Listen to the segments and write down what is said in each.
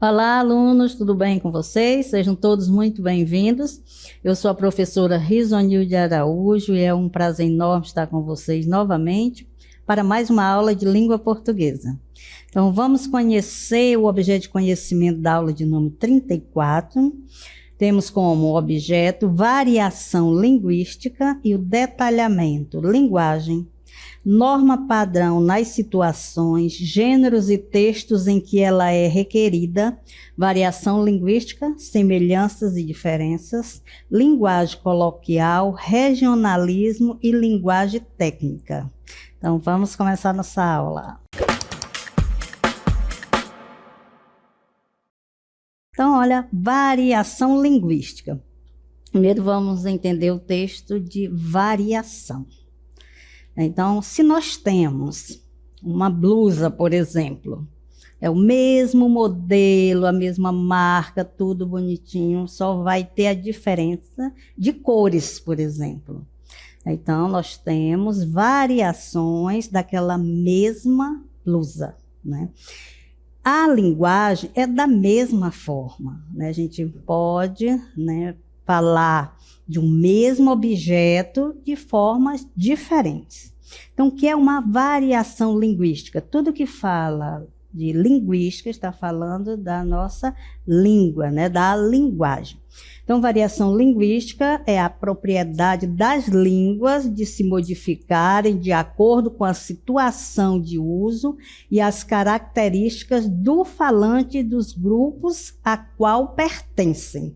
Olá, alunos, tudo bem com vocês? Sejam todos muito bem-vindos. Eu sou a professora Risonilde Araújo e é um prazer enorme estar com vocês novamente para mais uma aula de língua portuguesa. Então, vamos conhecer o objeto de conhecimento da aula de número 34. Temos como objeto variação linguística e o detalhamento, linguagem, norma padrão nas situações, gêneros e textos em que ela é requerida, variação linguística, semelhanças e diferenças, linguagem coloquial, regionalismo e linguagem técnica. Então, vamos começar nossa aula. Então, olha, variação linguística. Primeiro, vamos entender o texto de variação. Então, se nós temos uma blusa, por exemplo, é o mesmo modelo, a mesma marca, tudo bonitinho, só vai ter a diferença de cores, por exemplo. Então, nós temos variações daquela mesma blusa, né? A linguagem é da mesma forma, né? A gente pode, né, falar de um mesmo objeto de formas diferentes. Então, o que é uma variação linguística? Tudo que fala de linguística está falando da nossa língua, né? Da linguagem. Então, variação linguística é a propriedade das línguas de se modificarem de acordo com a situação de uso e as características do falante e dos grupos a qual pertencem.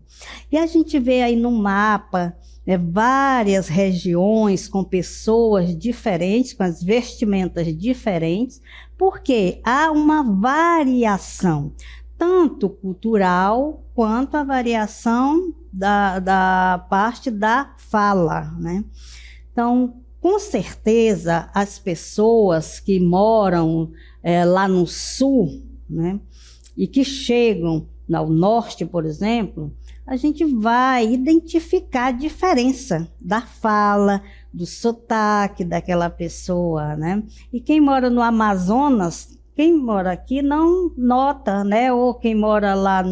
E a gente vê aí no mapa várias regiões com pessoas diferentes, com as vestimentas diferentes, porque há uma variação, tanto cultural quanto a variação da parte da fala, né? Então, com certeza, as pessoas que moram lá no sul, né, e que chegam ao norte, por exemplo, a gente vai identificar a diferença da fala, do sotaque daquela pessoa, né? E quem mora no Amazonas, quem mora aqui não nota, né? Ou quem mora lá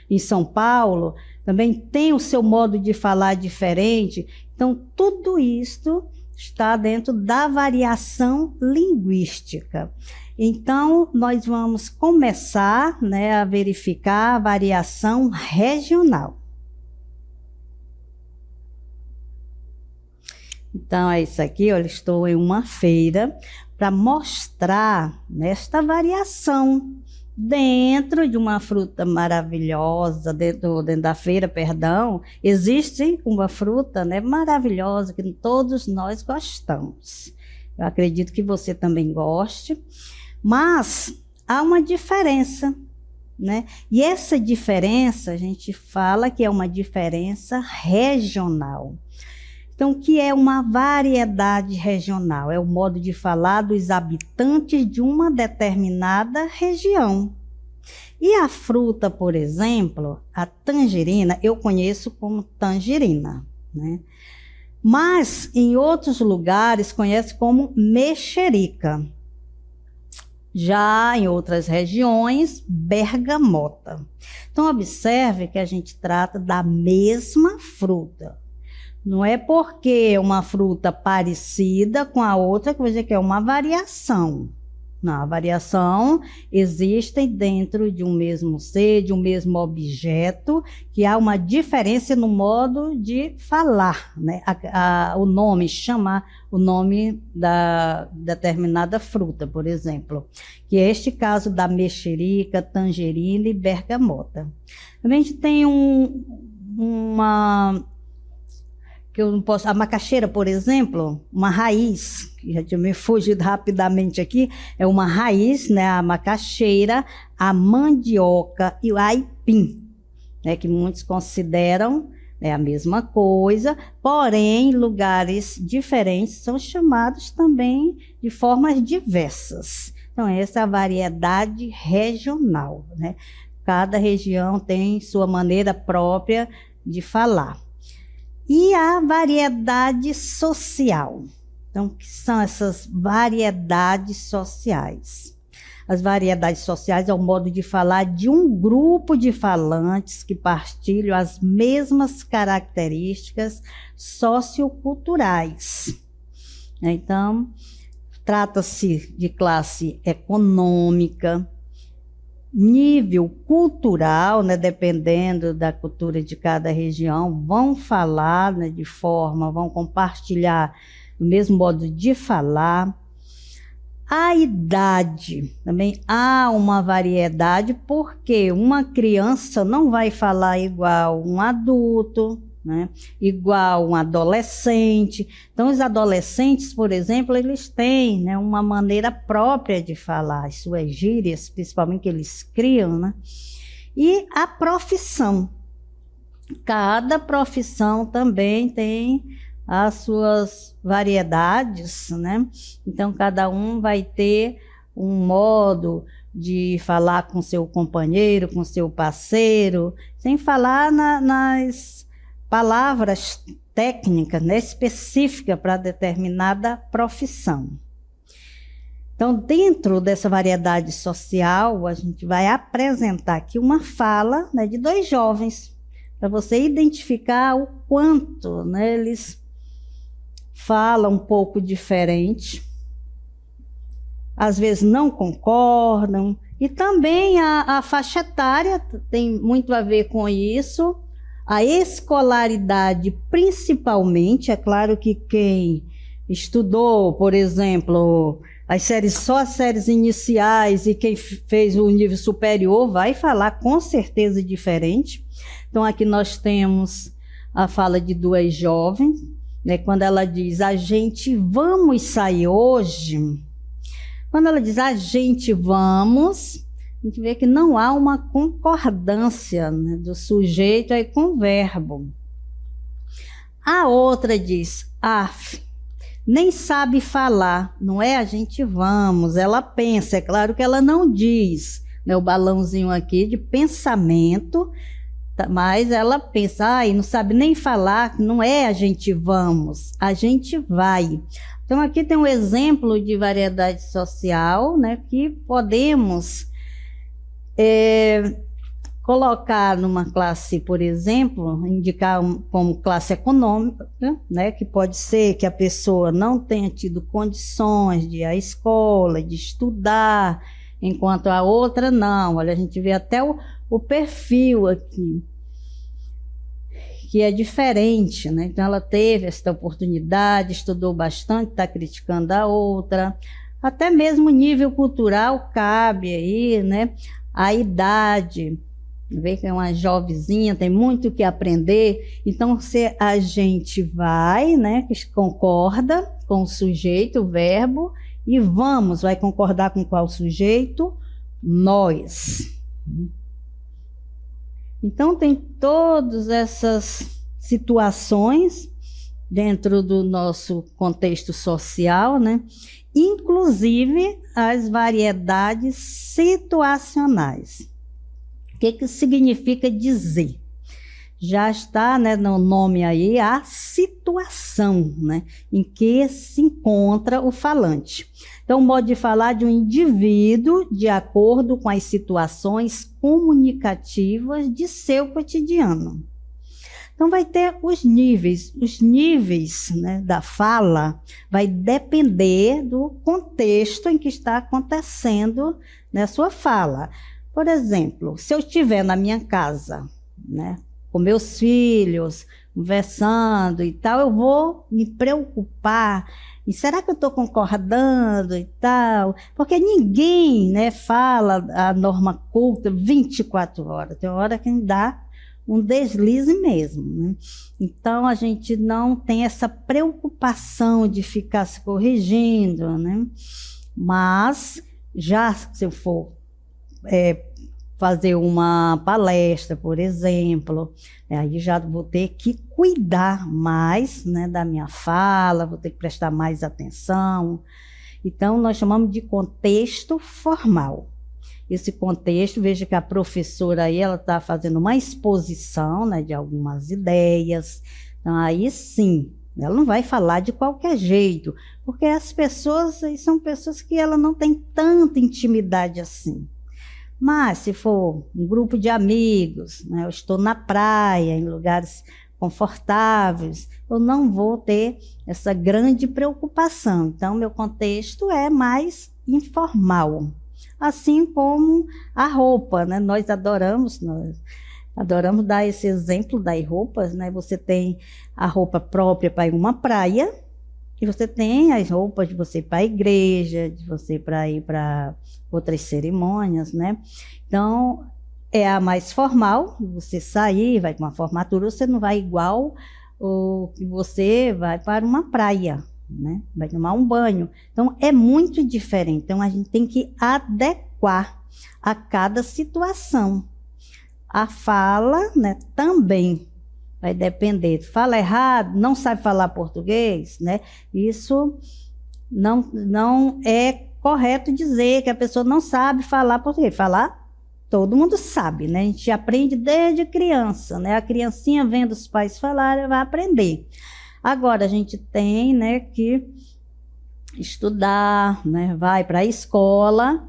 em São Paulo, também tem o seu modo de falar diferente. Então, tudo isso está dentro da variação linguística. Então, nós vamos começar, né, a verificar a variação regional. Então, é isso aqui, olha, estou em uma feira para mostrar esta variação dentro de uma fruta maravilhosa, dentro da feira, perdão, existe uma fruta, né, maravilhosa que todos nós gostamos. Eu acredito que você também goste. Mas há uma diferença, né? E essa diferença, a gente fala que é uma diferença regional. Então, o que é uma variedade regional? É o modo de falar dos habitantes de uma determinada região. E a fruta, por exemplo, a tangerina, eu conheço como tangerina, né? Mas em outros lugares conhece como mexerica. Já em outras regiões, bergamota. Então, observe que a gente trata da mesma fruta. Não é porque uma fruta parecida com a outra que vai dizer que é uma variação. Não, a variação existe dentro de um mesmo ser, de um mesmo objeto, que há uma diferença no modo de falar, né? O nome, chamar o nome da determinada fruta, por exemplo. Que é este caso da mexerica, tangerina e bergamota. A gente tem que eu não posso, a macaxeira, por exemplo, uma raiz, que já tinha me fugido rapidamente aqui, é uma raiz, né, a macaxeira, a mandioca e o aipim, né, que muitos consideram a mesma coisa, porém, lugares diferentes são chamados também de formas diversas. Então, essa é a variedade regional, né? Cada região tem sua maneira própria de falar. E a variedade social. Então, o que são essas variedades sociais? As variedades sociais é o modo de falar de um grupo de falantes que partilham as mesmas características socioculturais. Então, trata-se de classe econômica, nível cultural, né, dependendo da cultura de cada região, vão falar, né, vão compartilhar o mesmo modo de falar. A idade, também há uma variedade, porque uma criança não vai falar igual um adulto, né? Igual um adolescente. Então, os adolescentes, por exemplo, eles têm, né, uma maneira própria de falar, as suas gírias, principalmente que eles criam, né? E a profissão. Cada profissão também tem as suas variedades, né? Então, cada um vai ter um modo de falar com seu companheiro, com seu parceiro, sem falar nas palavras técnicas, né, específicas para determinada profissão. Então, dentro dessa variedade social, a gente vai apresentar aqui uma fala, né, de dois jovens, para você identificar o quanto, né, eles falam um pouco diferente, às vezes não concordam, e também a faixa etária tem muito a ver com isso, a escolaridade principalmente. É claro que quem estudou, por exemplo, só as séries iniciais, e quem fez o nível superior vai falar com certeza diferente. Então aqui nós temos a fala de duas jovens, né, quando ela diz, vamos sair hoje. Quando ela diz, a gente vê que não há uma concordância, né, do sujeito aí com o verbo. A outra diz, nem sabe falar, não é a gente vamos, ela pensa, é claro que ela não diz, né, o balãozinho aqui de pensamento, mas ela pensa, não sabe nem falar, não é a gente vamos, a gente vai. Então aqui tem um exemplo de variedade social, né, que podemos colocar numa classe, por exemplo, indicar como classe econômica, né, que pode ser que a pessoa não tenha tido condições de ir à escola, de estudar, enquanto a outra não. Olha, a gente vê até o perfil aqui, que é diferente, né? Então ela teve essa oportunidade, estudou bastante, está criticando a outra. Até mesmo o nível cultural cabe aí, né? A idade, vê que é uma jovenzinha, tem muito o que aprender. Então, se a gente vai, né, que concorda com o sujeito, o verbo, e vai concordar com qual sujeito? Nós. Então, tem todas essas situações dentro do nosso contexto social, né? Inclusive as variedades situacionais. O que significa dizer? Já está, né, no nome aí, a situação, né, em que se encontra o falante. Então, o modo de falar de um indivíduo de acordo com as situações comunicativas de seu cotidiano. Então, vai ter os níveis. Os níveis, né, da fala vai depender do contexto em que está acontecendo, né, a sua fala. Por exemplo, se eu estiver na minha casa, né, com meus filhos, conversando e tal, eu vou me preocupar. E será que eu estou concordando e tal? Porque ninguém, né, fala a norma culta 24 horas. Tem hora que dá um deslize mesmo, né? Então, a gente não tem essa preocupação de ficar se corrigindo, né? Mas, já se eu for fazer uma palestra, por exemplo, aí já vou ter que cuidar mais, né, da minha fala, vou ter que prestar mais atenção. Então, nós chamamos de contexto formal. Esse contexto, veja que a professora aí, ela está fazendo uma exposição, né, de algumas ideias. Então, aí sim, Ela não vai falar de qualquer jeito, porque as pessoas são pessoas que ela não tem tanta intimidade assim. Mas se for um grupo de amigos, né, eu estou na praia, em lugares confortáveis, eu não vou ter essa grande preocupação. Então, meu contexto é mais informal. Assim como a roupa, né? Nós adoramos dar esse exemplo das roupas, né? Você tem a roupa própria para ir uma praia, e você tem as roupas de você ir para a igreja, de você para ir para outras cerimônias, né? Então, é a mais formal, você sair, vai para uma formatura, você não vai igual o que você vai para uma praia, né? Vai tomar um banho. Então, é muito diferente. Então, a gente tem que adequar a cada situação. A fala, né, também vai depender. Fala errado, não sabe falar português, né? Isso não é correto dizer que a pessoa não sabe falar português. Falar, todo mundo sabe, né? A gente aprende desde criança, né? A criancinha vendo os pais falarem, vai aprender. Agora, a gente tem, né, que estudar, né? Vai para a escola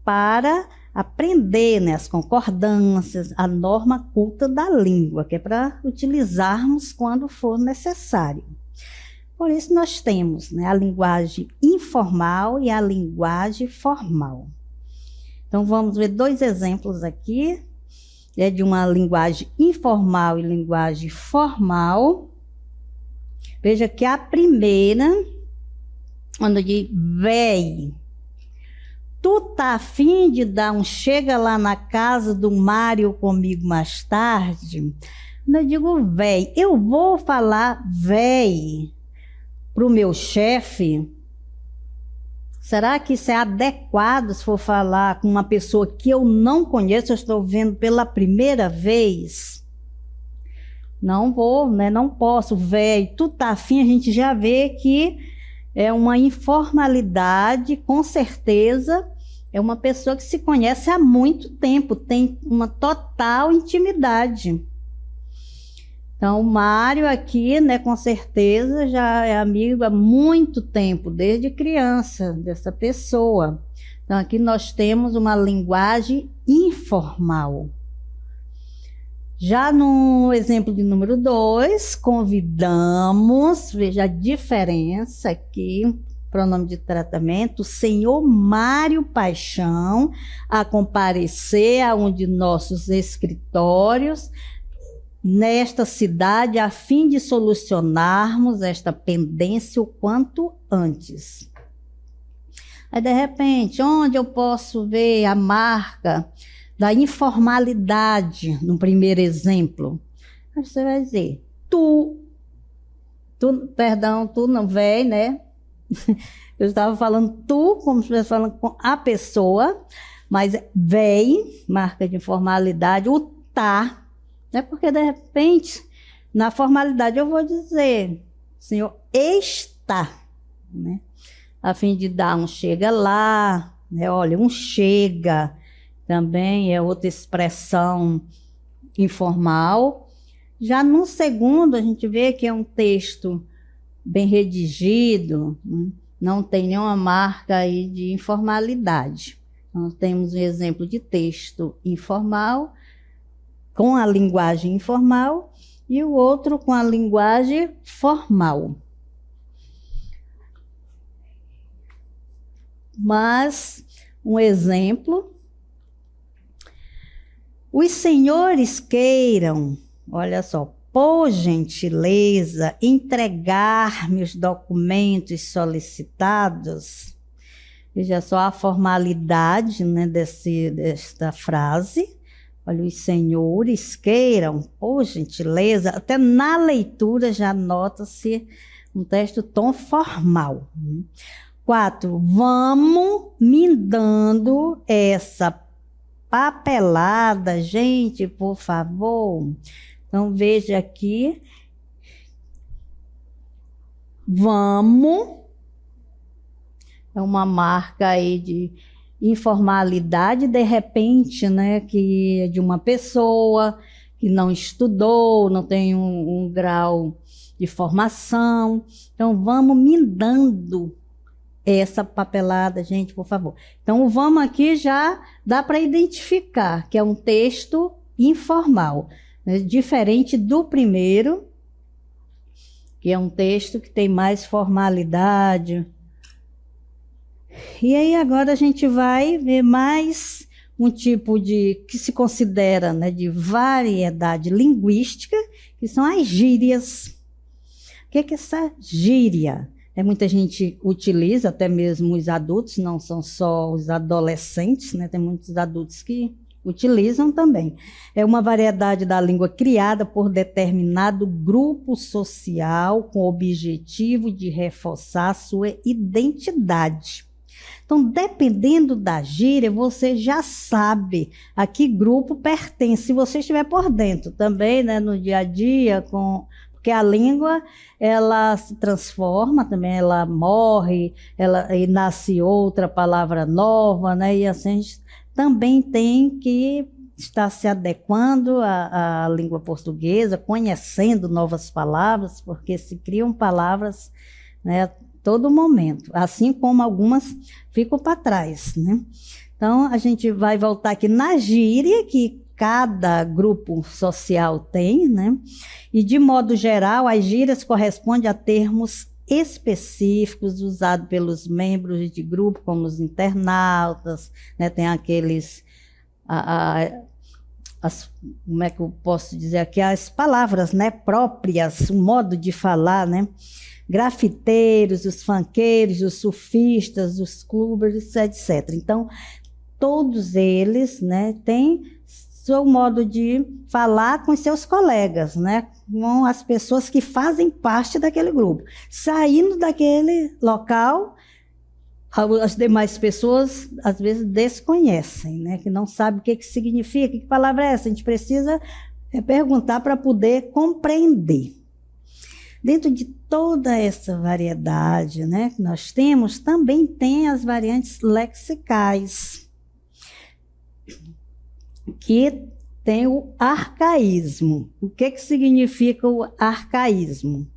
para aprender, né, as concordâncias, a norma culta da língua, que é para utilizarmos quando for necessário. Por isso nós temos, né, a linguagem informal e a linguagem formal. Então vamos ver 2 exemplos aqui, de uma linguagem informal e linguagem formal. Veja que a primeira, quando diz véi, tu tá afim de dar um chega lá na casa do Mário comigo mais tarde? Quando eu digo véi, eu vou falar véi pro meu chefe? Será que isso é adequado se for falar com uma pessoa que eu não conheço, eu estou vendo pela primeira vez? Não vou, né? Não posso, véi, tu tá afim, a gente já vê que é uma informalidade, com certeza, é uma pessoa que se conhece há muito tempo, tem uma total intimidade. Então, o Mário aqui, né, com certeza, já é amigo há muito tempo, desde criança, dessa pessoa. Então, aqui nós temos uma linguagem informal. Já no exemplo de número 2, convidamos, veja a diferença aqui, pronome de tratamento, o senhor Mário Paixão a comparecer a um de nossos escritórios nesta cidade a fim de solucionarmos esta pendência o quanto antes. Aí, de repente, onde eu posso ver a marca da informalidade, no primeiro exemplo? Aí você vai dizer, tu não vem, né? Eu estava falando tu, como se estivesse falando com a pessoa, mas vem, marca de informalidade, o tá, né? Porque de repente, na formalidade eu vou dizer, senhor está, né? A fim de dar um chega lá, né? Olha, um chega, também é outra expressão informal. Já no segundo, a gente vê que é um texto bem redigido, né? Não tem nenhuma marca aí de informalidade. Nós temos um exemplo de texto informal, com a linguagem informal, e o outro com a linguagem formal. Mas, um exemplo, os senhores queiram, olha só, por gentileza, entregar-me os documentos solicitados. Veja só a formalidade, né, desta frase. Olha, os senhores queiram, por gentileza, até na leitura já nota-se um texto tom formal. 4, vamos me dando essa papelada, gente, por favor. Então, veja aqui, vamos, é uma marca aí de informalidade, de repente, né, que é de uma pessoa que não estudou, não tem um grau de formação. Então, vamos mindando essa papelada, gente, por favor. Então, o vamos aqui já dá para identificar que é um texto informal, né? Diferente do primeiro, que é um texto que tem mais formalidade. E aí agora a gente vai ver mais um tipo de que se considera, né, de variedade linguística, que são as gírias. O que é essa gíria? Muita gente utiliza, até mesmo os adultos, não são só os adolescentes, né? Tem muitos adultos que utilizam também. É uma variedade da língua criada por determinado grupo social com o objetivo de reforçar a sua identidade. Então, dependendo da gíria, você já sabe a que grupo pertence, se você estiver por dentro também, né, no dia a dia, porque a língua, ela se transforma também, ela morre, e nasce outra palavra nova, né, e assim a gente também tem que estar se adequando à língua portuguesa, conhecendo novas palavras, porque se criam palavras, né, todo momento, assim como algumas ficam para trás, né? Então, a gente vai voltar aqui na gíria, que cada grupo social tem, né? E, de modo geral, as gírias correspondem a termos específicos usados pelos membros de grupo, como os internautas, né? Tem aqueles... como é que eu posso dizer aqui? As palavras, né, próprias, o modo de falar, né? Grafiteiros, os funkeiros, os surfistas, os clubbers, etc. Então, todos eles, né, têm seu modo de falar com seus colegas, né, com as pessoas que fazem parte daquele grupo. Saindo daquele local, as demais pessoas, às vezes, desconhecem, né, que não sabem o que significa, que palavra é essa. A gente precisa perguntar para poder compreender. Dentro de toda essa variedade, né, que nós temos, também tem as variantes lexicais, que tem o arcaísmo. O que significa o arcaísmo?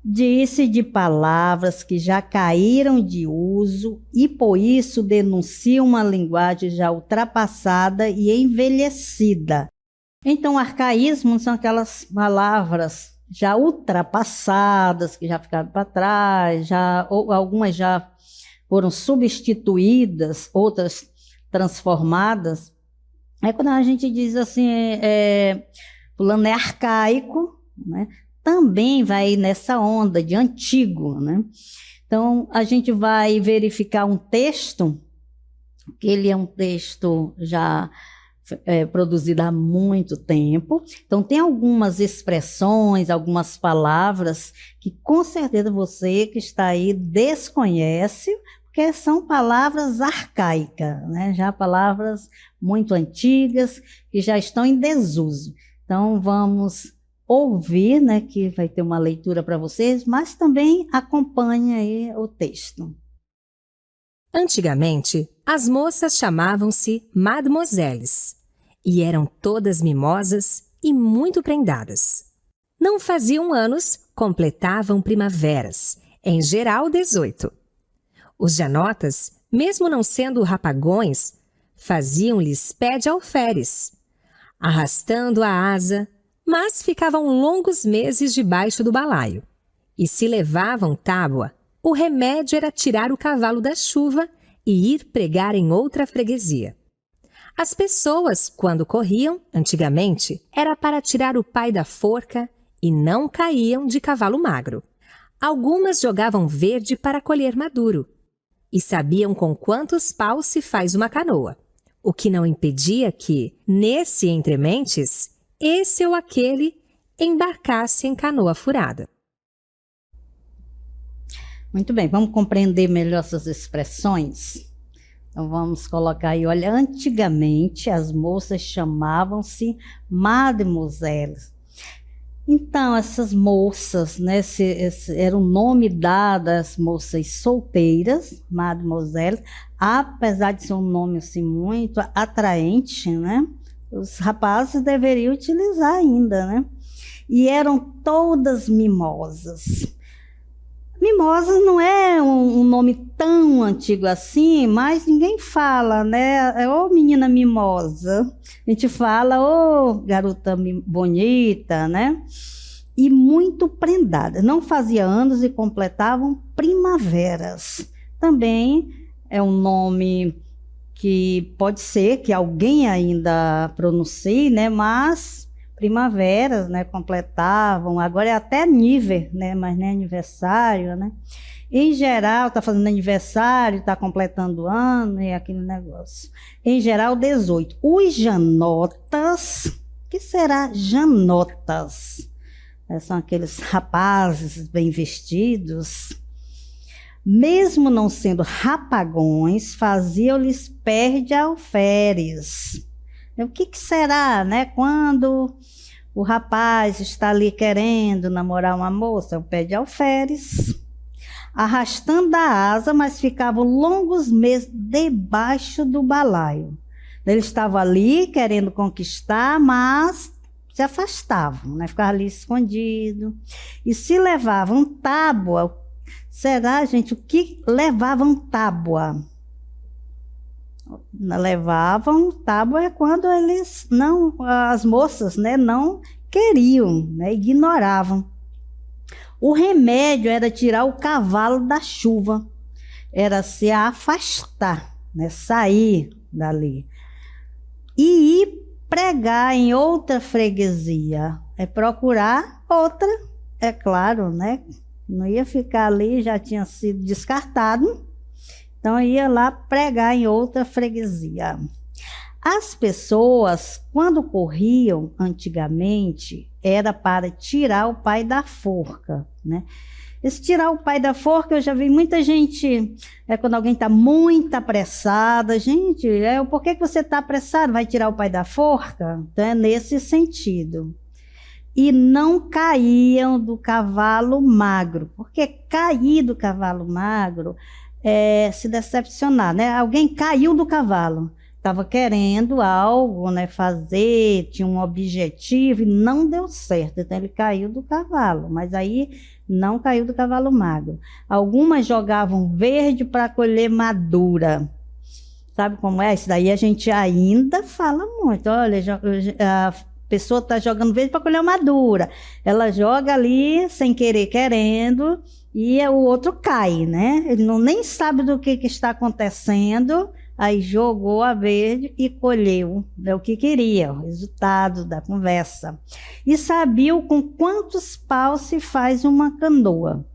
Diz-se de palavras que já caíram de uso e, por isso, denunciam uma linguagem já ultrapassada e envelhecida. Então, arcaísmo são aquelas palavras já ultrapassadas, que já ficaram para trás, algumas já foram substituídas, outras transformadas. É quando a gente diz assim, fulano é arcaico, né? Também vai nessa onda de antigo, né? Então, a gente vai verificar um texto, que ele é um texto já produzido há muito tempo. Então, tem algumas expressões, algumas palavras que com certeza você que está aí desconhece, porque são palavras arcaicas, né? Já palavras muito antigas, que já estão em desuso. Então, vamos ouvir, né, que vai ter uma leitura para vocês, mas também acompanhe aí o texto. Antigamente, as moças chamavam-se mademoiselles e eram todas mimosas e muito prendadas. Não faziam anos, completavam primaveras, em geral 18. Os janotas, mesmo não sendo rapagões, faziam-lhes pé de alferes, arrastando a asa, mas ficavam longos meses debaixo do balaio. E se levavam tábua, o remédio era tirar o cavalo da chuva e ir pregar em outra freguesia. As pessoas, quando corriam, antigamente, era para tirar o pai da forca e não caíam de cavalo magro. Algumas jogavam verde para colher maduro e sabiam com quantos paus se faz uma canoa, o que não impedia que, nesse entrementes, esse ou aquele embarcasse em canoa furada. Muito bem, vamos compreender melhor essas expressões? Então, vamos colocar aí, olha, antigamente as moças chamavam-se mademoiselles. Então, essas moças, né, esse era o nome dado às moças solteiras, mademoiselle, apesar de ser um nome assim, muito atraente, né? Os rapazes deveriam utilizar ainda, né? e eram todas mimosas. Mimosas não é um nome tão antigo assim, mas ninguém fala, né? Ô menina mimosa. A gente fala, ô garota bonita, né? E muito prendada. Não fazia anos e completavam primaveras. Também é um nome que pode ser que alguém ainda pronuncie, né? Mas primaveras, né? Completavam. Agora é até nível, né? Mas não é aniversário, né? Em geral, está fazendo aniversário, está completando ano e aquele negócio. Em geral, 18. Os janotas, o que será janotas? São aqueles rapazes bem vestidos. Mesmo não sendo rapagões, faziam-lhes perde alferes. O que será, né? Quando o rapaz está ali querendo namorar uma moça, o pé de alferes, arrastando a asa, mas ficavam longos meses debaixo do balaio. Ele estava ali querendo conquistar, mas se afastavam, né? Ficavam ali escondido. E se levavam tábua, será, gente, o que levavam tábua? Levavam tábua é quando eles não, as moças, né, não queriam, né, ignoravam. O remédio era tirar o cavalo da chuva, era se afastar, né, sair dali e ir pregar em outra freguesia, é procurar outra, é claro, né, não ia ficar ali, já tinha sido descartado. Então, ia lá pregar em outra freguesia. As pessoas, quando corriam antigamente, era para tirar o pai da forca, né? Esse tirar o pai da forca, eu já vi muita gente, quando alguém está muito apressada, gente, por que você está apressado? Vai tirar o pai da forca? Então, é nesse sentido. E não caíam do cavalo magro, porque cair do cavalo magro se decepcionar, né? Alguém caiu do cavalo, estava querendo algo, né, fazer, tinha um objetivo e não deu certo, então ele caiu do cavalo, mas aí não caiu do cavalo magro. Algumas jogavam verde para colher madura. Sabe como é? Isso daí a gente ainda fala muito. Olha, a pessoa está jogando verde para colher madura. Ela joga ali sem querer, querendo, e o outro cai, né? Ele nem sabe do que está acontecendo, aí jogou a verde e colheu, né, o que queria, o resultado da conversa. E sabia com quantos paus se faz uma canoa.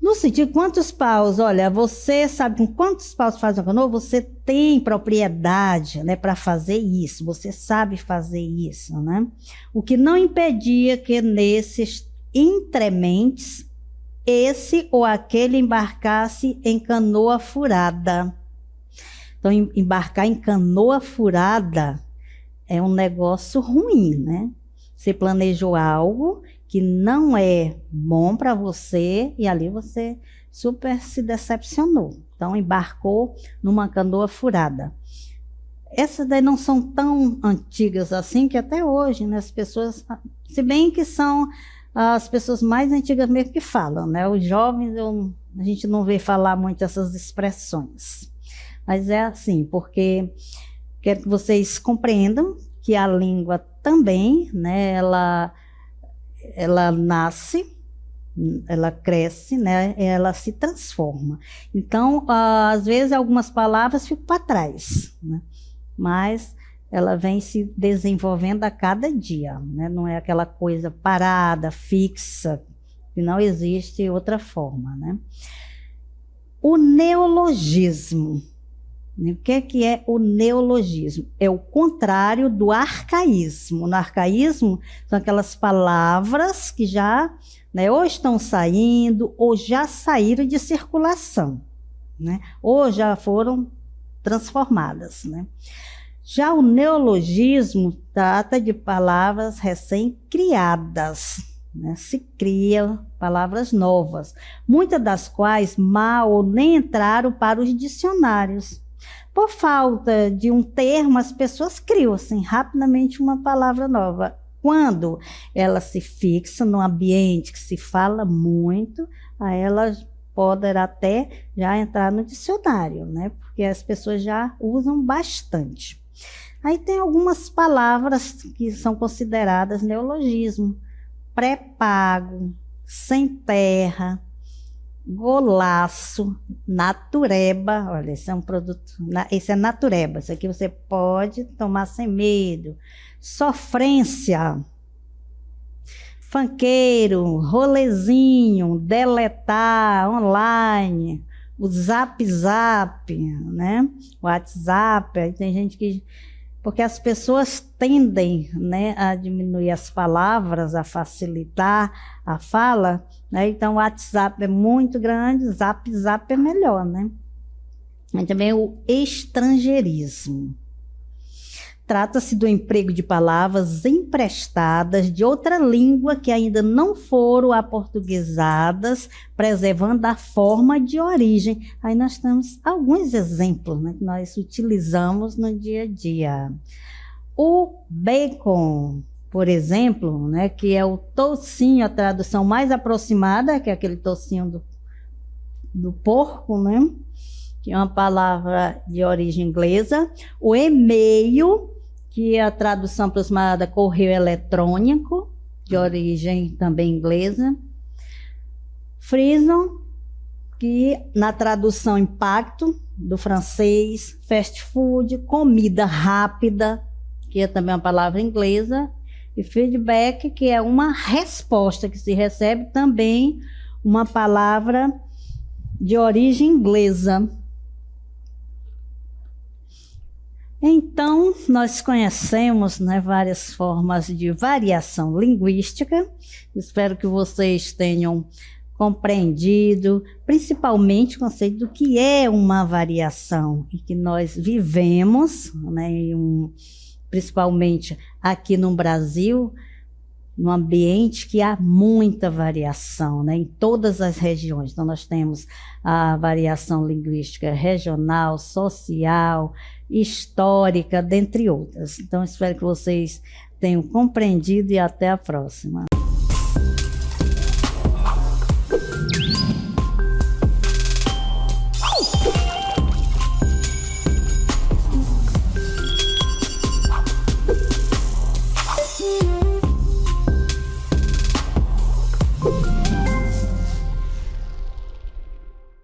No sentido, quantos paus, olha, você sabe com quantos paus faz uma canoa, você tem propriedade, né, para fazer isso, você sabe fazer isso, né? O que não impedia que nesses entrementes, esse ou aquele embarcasse em canoa furada. Então, embarcar em canoa furada é um negócio ruim, né? Você planejou algo que não é bom para você e ali você super se decepcionou. Então, embarcou numa canoa furada. Essas daí não são tão antigas assim, que até hoje, né, as pessoas, se bem que são as pessoas mais antigas mesmo que falam, né? Os jovens, a gente não vê falar muito essas expressões. Mas é assim, porque quero que vocês compreendam que a língua também, né? Ela nasce, ela cresce, né? Ela se transforma. Então, às vezes, algumas palavras ficam para trás, né? Mas ela vem se desenvolvendo a cada dia, né? Não é aquela coisa parada, fixa, que não existe outra forma, né? O neologismo. O que é o neologismo? É o contrário do arcaísmo. No arcaísmo, são aquelas palavras que já, né, ou estão saindo, ou já saíram de circulação, né? Ou já foram transformadas, né? Já o neologismo trata de palavras recém-criadas, né? Se cria palavras novas, muitas das quais mal ou nem entraram para os dicionários. Por falta de um termo, as pessoas criam assim, rapidamente uma palavra nova. Quando ela se fixa no ambiente que se fala muito, aí ela poderá até já entrar no dicionário, né? Porque as pessoas já usam bastante. Aí tem algumas palavras que são consideradas neologismo: pré-pago, sem terra, golaço, natureba. Olha, esse é um produto, esse é natureba, isso aqui você pode tomar sem medo. Sofrência, funkeiro, rolezinho, deletar, online, o zap, né? WhatsApp. Aí tem gente que... Porque as pessoas tendem, né, a diminuir as palavras, a facilitar a fala, né? Então o WhatsApp é muito grande, zap é melhor, né? E também o estrangeirismo. Trata-se do emprego de palavras emprestadas de outra língua que ainda não foram aportuguesadas, preservando a forma de origem. Aí nós temos alguns exemplos, né, que nós utilizamos no dia a dia. O bacon, por exemplo, né, que é o toucinho, a tradução mais aproximada, que é aquele toucinho do porco, né, que é uma palavra de origem inglesa. O e-mail, que é a tradução aproximada, correio eletrônico, de origem também inglesa. Frisson, que na tradução impacto, do francês. Fast food, comida rápida, que é também uma palavra inglesa. E feedback, que é uma resposta que se recebe, também uma palavra de origem inglesa. Então, nós conhecemos, né, várias formas de variação linguística. Espero que vocês tenham compreendido, principalmente o conceito do que é uma variação, e que nós vivemos, né, principalmente aqui no Brasil, num ambiente que há muita variação, né, em todas as regiões. Então, nós temos a variação linguística regional, social, histórica, dentre outras. Então, espero que vocês tenham compreendido e até a próxima.